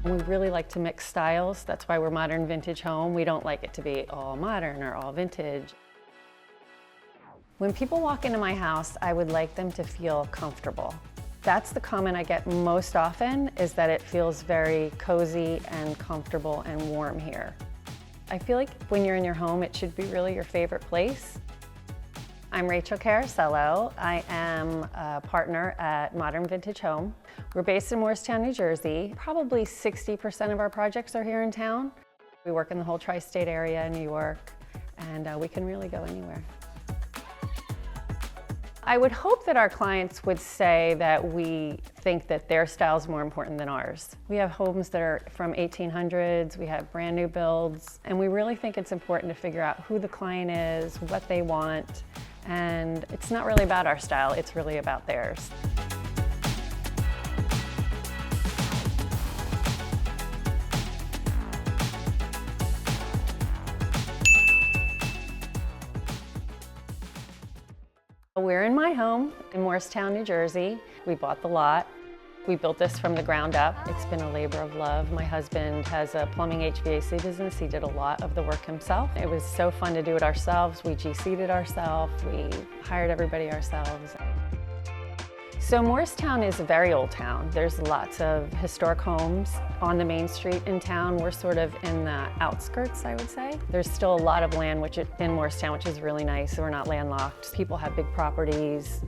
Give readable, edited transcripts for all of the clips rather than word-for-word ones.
We really like to mix styles. That's why we're Modern Vintage Home. We don't like it to be all modern or all vintage. When people walk into my house, I would like them to feel comfortable. That's the comment I get most often, is that it feels very cozy and comfortable and warm here. I feel like when you're in your home, it should be really your favorite place. I'm Rachel Carosiello. I am a partner at Modern Vintage Home. We're based in Morristown, New Jersey. Probably 60% of our projects are here in town. We work in the whole tri-state area in New York, and we can really go anywhere. I would hope that our clients would say that we think that their style is more important than ours. We have homes that are from 1800s, we have brand new builds, and we really think it's important to figure out who the client is, what they want, and it's not really about our style, it's really about theirs. We're in my home in Morristown, New Jersey. We bought the lot. We built this from the ground up. It's been a labor of love. My husband has a plumbing HVAC business. He did a lot of the work himself. It was so fun to do it ourselves. We GC'd it ourselves. We hired everybody ourselves. So Morristown is a very old town. There's lots of historic homes on the main street in town. We're sort of in the outskirts, I would say. There's still a lot of land in Morristown, which is really nice. We're not landlocked. People have big properties.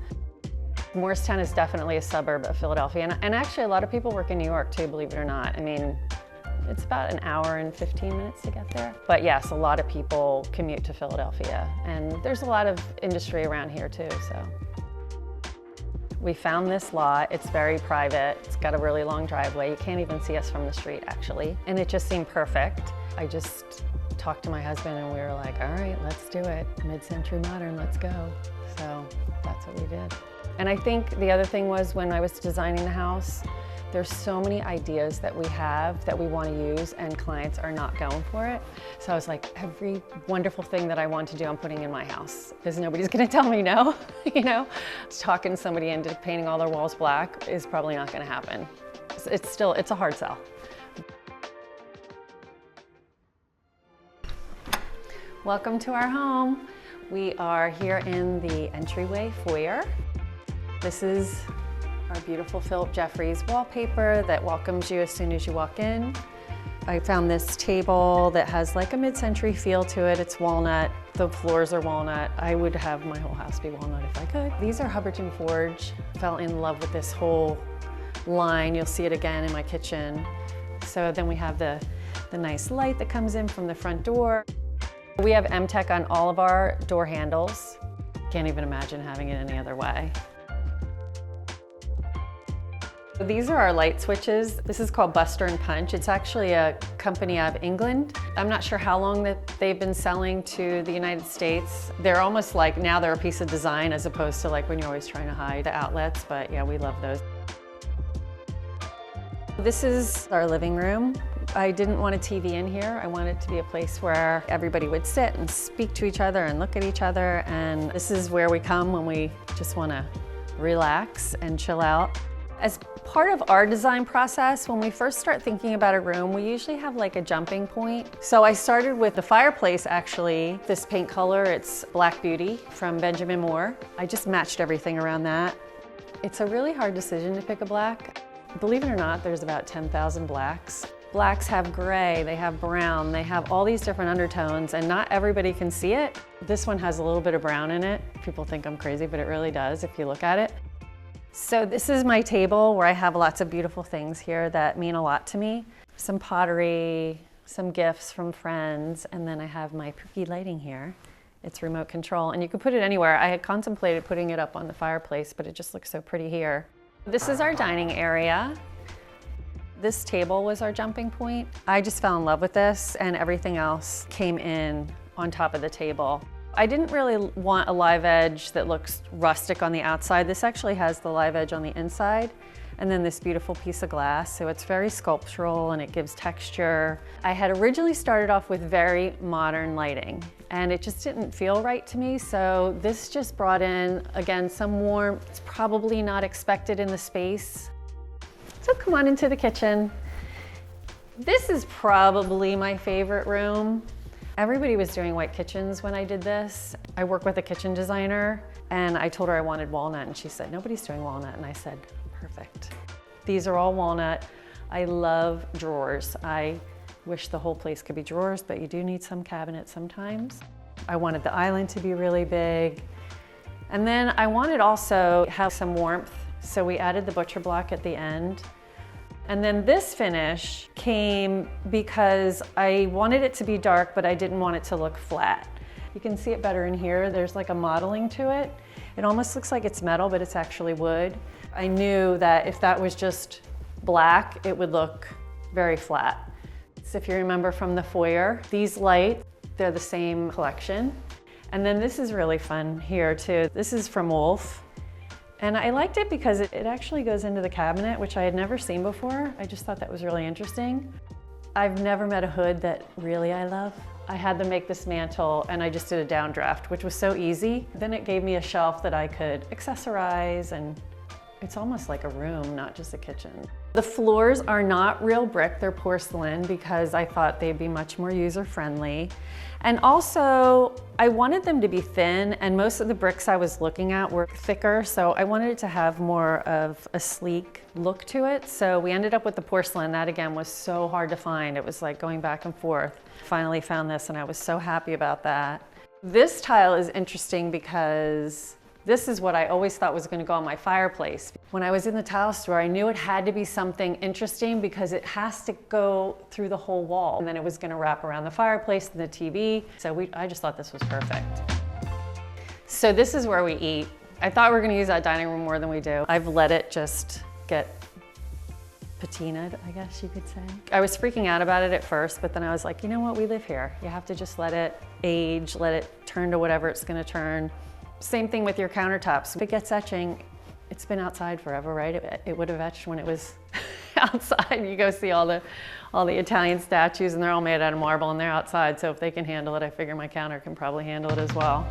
Morristown is definitely a suburb of Philadelphia. And actually a lot of people work in New York too, believe it or not. I mean, it's about an hour and 15 minutes to get there. But yes, a lot of people commute to Philadelphia. And there's a lot of industry around here too, so. We found this lot. It's very private. It's got a really long driveway. You can't even see us from the street, actually. And it just seemed perfect. I just talked to my husband and we were like, all right, let's do it. Mid-century modern, let's go. So that's what we did. And I think the other thing was when I was designing the house, there's so many ideas that we have that we want to use and clients are not going for it. So I was like, every wonderful thing that I want to do, I'm putting in my house because nobody's going to tell me no, you know? Talking somebody into painting all their walls black is probably not going to happen. It's a hard sell. Welcome to our home. We are here in the entryway foyer. This is our beautiful Philip Jeffries wallpaper that welcomes you as soon as you walk in. I found this table that has like a mid-century feel to it. It's walnut. The floors are walnut. I would have my whole house be walnut if I could. These are Hubbardton Forge. Fell in love with this whole line. You'll see it again in my kitchen. So then we have the nice light that comes in from the front door. We have M-Tech on all of our door handles. Can't even imagine having it any other way. These are our light switches. This is called Buster and Punch. It's actually a company out of England. I'm not sure how long that they've been selling to the United States. They're almost like, now they're a piece of design as opposed to like when you're always trying to hide the outlets, but yeah, we love those. This is our living room. I didn't want a TV in here. I wanted it to be a place where everybody would sit and speak to each other and look at each other. And this is where we come when we just want to relax and chill out. As part of our design process, when we first start thinking about a room, we usually have like a jumping point. So I started with the fireplace actually. This paint color, it's Black Beauty from Benjamin Moore. I just matched everything around that. It's a really hard decision to pick a black. Believe it or not, there's about 10,000 blacks. Blacks have gray, they have brown, they have all these different undertones and not everybody can see it. This one has a little bit of brown in it. People think I'm crazy, but it really does if you look at it. So this is my table where I have lots of beautiful things here that mean a lot to me. Some pottery, some gifts from friends, and then I have my poofy lighting here. It's remote control, and you can put it anywhere. I had contemplated putting it up on the fireplace, but it just looks so pretty here. This is our dining area. This table was our jumping point. I just fell in love with this, and everything else came in on top of the table. I didn't really want a live edge that looks rustic on the outside. This actually has the live edge on the inside, and then this beautiful piece of glass. So it's very sculptural and it gives texture. I had originally started off with very modern lighting and it just didn't feel right to me. So this just brought in, again, some warmth. It's probably not expected in the space. So come on into the kitchen. This is probably my favorite room. Everybody was doing white kitchens when I did this. I work with a kitchen designer and I told her I wanted walnut and she said, nobody's doing walnut. And I said, perfect. These are all walnut. I love drawers. I wish the whole place could be drawers, but you do need some cabinets sometimes. I wanted the island to be really big. And then I wanted also have some warmth. So we added the butcher block at the end. And then this finish came because I wanted it to be dark, but I didn't want it to look flat. You can see it better in here. There's like a modeling to it. It almost looks like it's metal, but it's actually wood. I knew that if that was just black, it would look very flat. So if you remember from the foyer, these lights, they're the same collection. And then this is really fun here too. This is from Wolf. And I liked it because it actually goes into the cabinet, which I had never seen before. I just thought that was really interesting. I've never met a hood that really I love. I had them make this mantle and I just did a downdraft, which was so easy. Then it gave me a shelf that I could accessorize, and it's almost like a room, not just a kitchen. The floors are not real brick, they're porcelain because I thought they'd be much more user-friendly. And also, I wanted them to be thin, and most of the bricks I was looking at were thicker, so I wanted it to have more of a sleek look to it. So we ended up with the porcelain. That again was so hard to find. It was like going back and forth. Finally found this and I was so happy about that. This tile is interesting because this is what I always thought was going to go on my fireplace. When I was in the tile store, I knew it had to be something interesting because it has to go through the whole wall. And then it was going to wrap around the fireplace and the TV. So I just thought this was perfect. So this is where we eat. I thought we were going to use that dining room more than we do. I've let it just get patinaed, I guess you could say. I was freaking out about it at first, but then I was like, you know what, we live here. You have to just let it age, let it turn to whatever it's going to turn. Same thing with your countertops. If it gets etching, it's been outside forever, right? It would have etched when it was outside. You go see all the Italian statues and they're all made out of marble and they're outside. So if they can handle it, I figure my counter can probably handle it as well.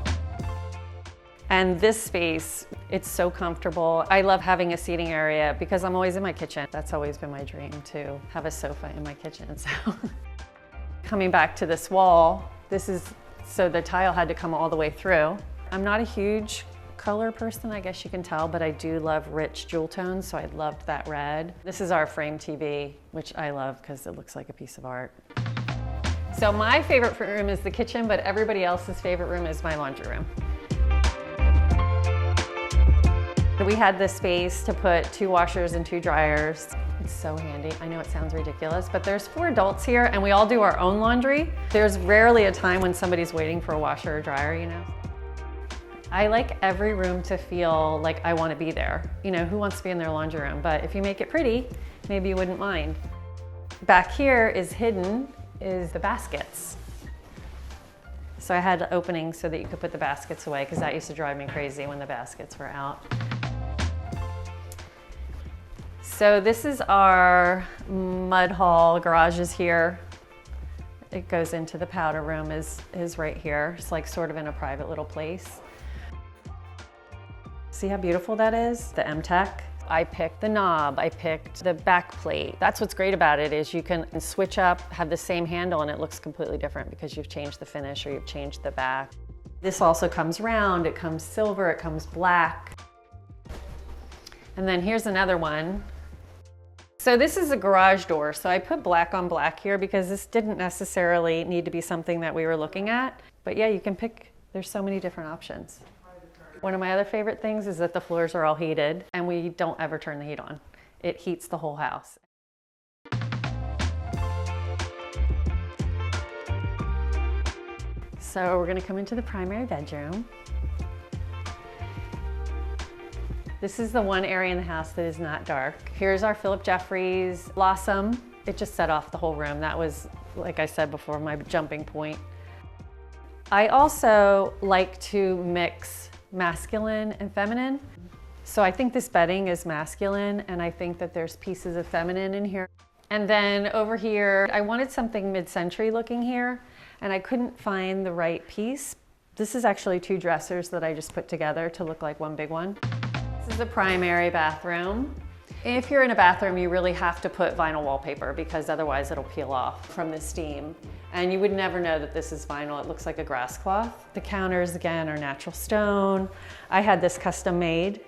And this space, it's so comfortable. I love having a seating area because I'm always in my kitchen. That's always been my dream, to have a sofa in my kitchen. So coming back to this wall, so the tile had to come all the way through. I'm not a huge color person, I guess you can tell, but I do love rich jewel tones, so I loved that red. This is our frame TV, which I love because it looks like a piece of art. So my favorite room is the kitchen, but everybody else's favorite room is my laundry room. We had this space to put 2 washers and 2 dryers. It's so handy. I know it sounds ridiculous, but there's 4 adults here and we all do our own laundry. There's rarely a time when somebody's waiting for a washer or dryer, you know? I like every room to feel like I want to be there. You know, who wants to be in their laundry room? But if you make it pretty, maybe you wouldn't mind. Back here is hidden is the baskets. So I had openings so that you could put the baskets away because that used to drive me crazy when the baskets were out. So this is our mud hall. Garage is here. It goes into the powder room is right here. It's like sort of in a private little place. See how beautiful that is? The M-Tech. I picked the knob, I picked the back plate. That's what's great about it is you can switch up, have the same handle and it looks completely different because you've changed the finish or you've changed the back. This also comes round, it comes silver, it comes black. And then here's another one. So this is a garage door. So I put black on black here because this didn't necessarily need to be something that we were looking at. But yeah, you can pick, there's so many different options. One of my other favorite things is that the floors are all heated and we don't ever turn the heat on. It heats the whole house. So we're gonna come into the primary bedroom. This is the one area in the house that is not dark. Here's our Philip Jeffries Blossom. It just set off the whole room. That was, like I said before, my jumping point. I also like to mix masculine and feminine. So I think this bedding is masculine and I think that there's pieces of feminine in here. And then over here, I wanted something mid-century looking here and I couldn't find the right piece. This is actually 2 dressers that I just put together to look like one big one. This is the primary bathroom. If you're in a bathroom, you really have to put vinyl wallpaper because otherwise it'll peel off from the steam. And you would never know that this is vinyl. It looks like a grass cloth. The counters, again, are natural stone. I had this custom made,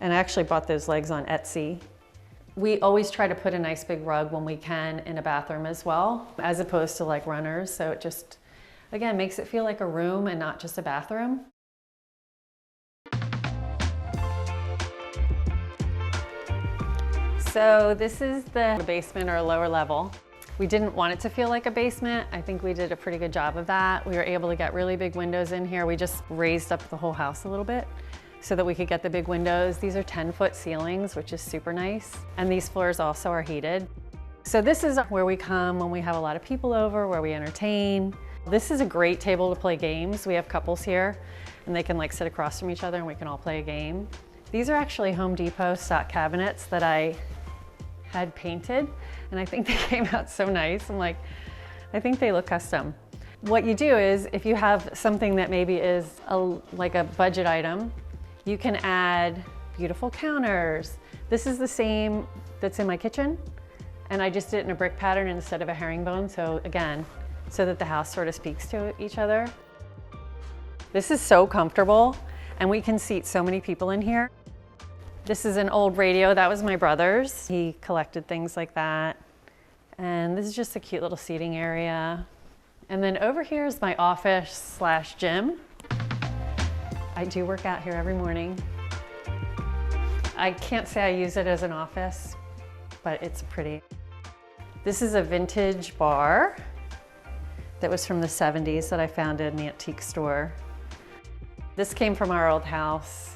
and I actually bought those legs on Etsy. We always try to put a nice big rug when we can in a bathroom as well, as opposed to like runners. So it just, again, makes it feel like a room and not just a bathroom. So this is the basement or lower level. We didn't want it to feel like a basement. I think we did a pretty good job of that. We were able to get really big windows in here. We just raised up the whole house a little bit so that we could get the big windows. These are 10-foot ceilings, which is super nice. And these floors also are heated. So this is where we come when we have a lot of people over, where we entertain. This is a great table to play games. We have couples here and they can like sit across from each other and we can all play a game. These are actually Home Depot stock cabinets that I had painted, and I think they came out so nice. I'm like, I think they look custom. What you do is, if you have something that maybe is like a budget item, you can add beautiful counters. This is the same that's in my kitchen, and I just did it in a brick pattern instead of a herringbone, so again, so that the house sort of speaks to each other. This is so comfortable, and we can seat so many people in here. This is an old radio, that was my brother's. He collected things like that. And this is just a cute little seating area. And then over here is my office/gym. I do work out here every morning. I can't say I use it as an office, but it's pretty. This is a vintage bar that was from the 70s that I found at an antique store. This came from our old house.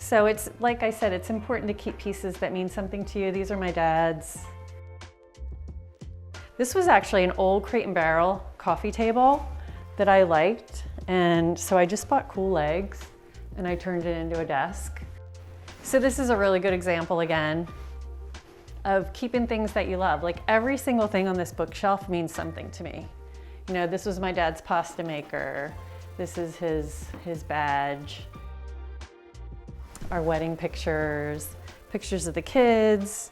So it's, like I said, it's important to keep pieces that mean something to you. These are my dad's. This was actually an old Crate and Barrel coffee table that I liked. And so I just bought cool legs and I turned it into a desk. So this is a really good example again of keeping things that you love. Like every single thing on this bookshelf means something to me. You know, this was my dad's pasta maker. This is his badge. Our wedding pictures, pictures of the kids.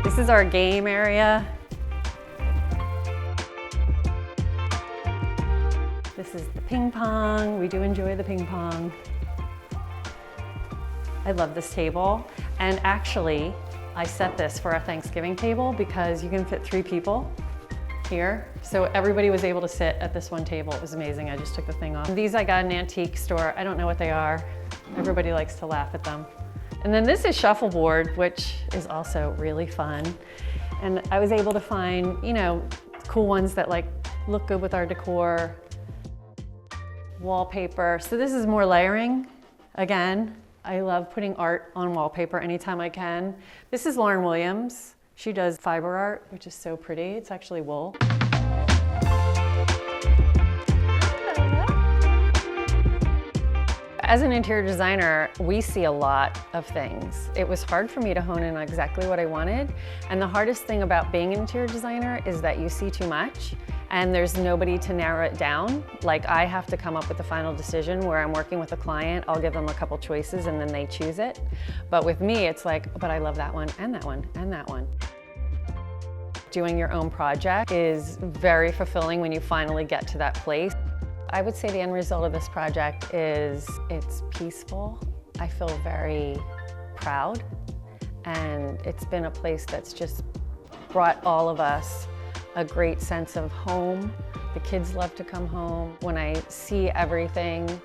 This is our game area. This is the ping pong. We do enjoy the ping pong. I love this table. And actually, I set this for our Thanksgiving table because you can fit 3 people here. So everybody was able to sit at this one table. It was amazing. I just took the thing off. These I got in an antique store. I don't know what they are. Everybody likes to laugh at them. And then this is shuffleboard, which is also really fun. And I was able to find, you know, cool ones that like look good with our decor. Wallpaper. So this is more layering. Again, I love putting art on wallpaper anytime I can. This is Lauren Williams. She does fiber art, which is so pretty. It's actually wool. As an interior designer, we see a lot of things. It was hard for me to hone in on exactly what I wanted. And the hardest thing about being an interior designer is that you see too much and there's nobody to narrow it down. Like I have to come up with the final decision where I'm working with a client, I'll give them a couple choices and then they choose it. But with me, it's like, but I love that one and that one and that one. Doing your own project is very fulfilling when you finally get to that place. I would say the end result of this project is it's peaceful. I feel very proud, and it's been a place that's just brought all of us a great sense of home. The kids love to come home. When I see everything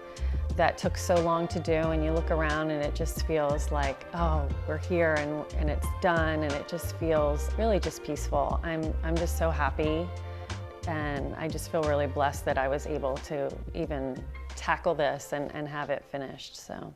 that took so long to do and you look around and it just feels like, oh, we're here and it's done, and it just feels really just peaceful. I'm just so happy. And I just feel really blessed that I was able to even tackle this and have it finished, so.